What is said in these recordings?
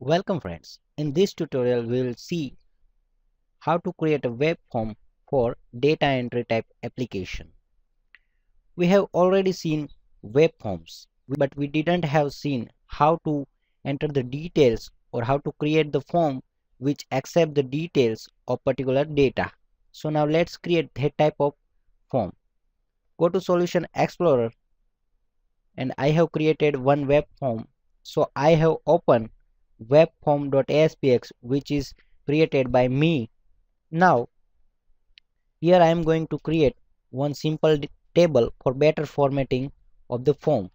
Welcome friends. In this tutorial we will see how to create a web form for data entry type application. We have already seen web forms, but we didn't have seen how to enter the details or how to create the form which accept the details of particular data. So now let's create that type of form. Go to Solution Explorer and I have created one web form. So I have opened webform.aspx which is created by me. Now here I am going to create one simple table for better formatting of the form.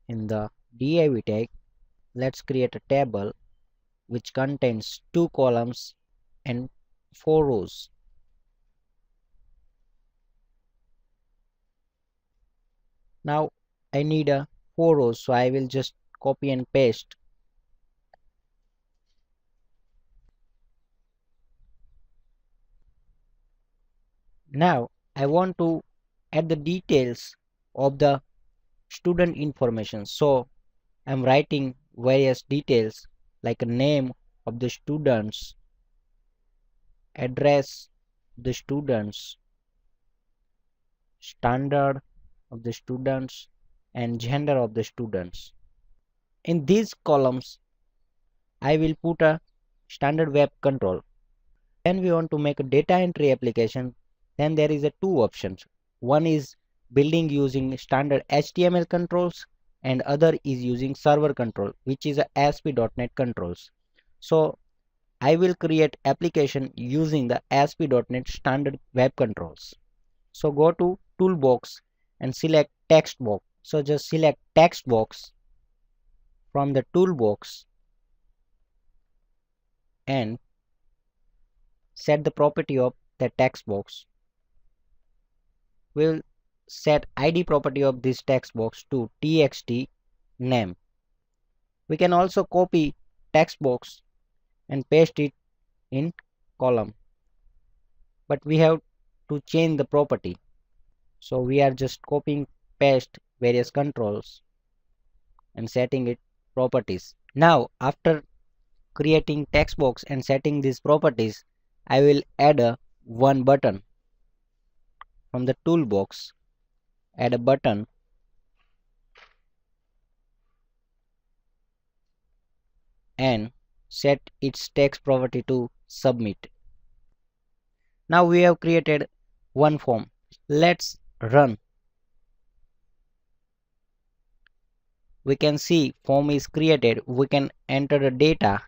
In the div tag, let's create a table which contains 2 columns and 4 rows. Now I need a 4 rows, so I will just copy and paste. Now I want to add the details of the student information, so I'm writing various details like a name of the students, address of the students, standard of the students, and gender of the students. In these columns I will put a standard web control. When we want to make a data entry application, then there is a two options. One is building using standard HTML controls and other is using server control, which is a ASP.NET controls. So I will create application using the ASP.NET standard web controls. So go to toolbox and select text box. So just select text box from the toolbox and set the property of the text box. We'll set ID property of this text box to txt name. We can also copy text box and paste it in column, but we have to change the property. So we are just copying paste various controls and setting it properties. Now after creating text box and setting these properties, I will add a one button from the toolbox. Add a button and set its text property to submit. Now we have created one form. Let's run. We can see form is created. We can enter the data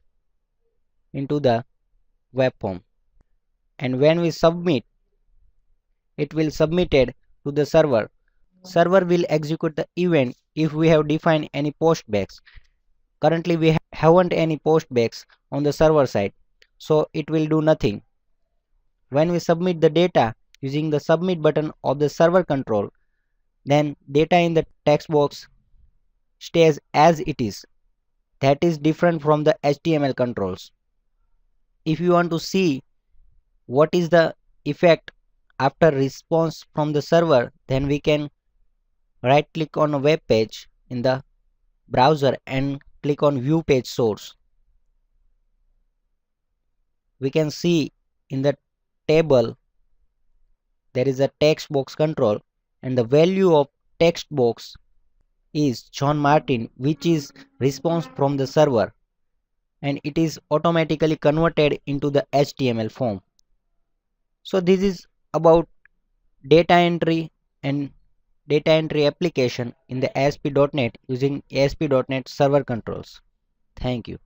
into the web form, and when we submit, it will submitted to the server. Server will execute the event if we have defined any postbacks. Currently we haven't any postbacks on the server side, so it will do nothing. When we submit the data using the submit button of the server control, then data in the text box stays as it is. That is different from the HTML controls. If you want to see what is the effect after response from the server, then we can right click on a web page in the browser and click on view page source. We can see in the table there is a text box control and the value of text box is John Martin, which is response from the server, and it is automatically converted into the HTML form. So this is about data entry and data entry application in the ASP.NET using ASP.NET server controls. Thank you.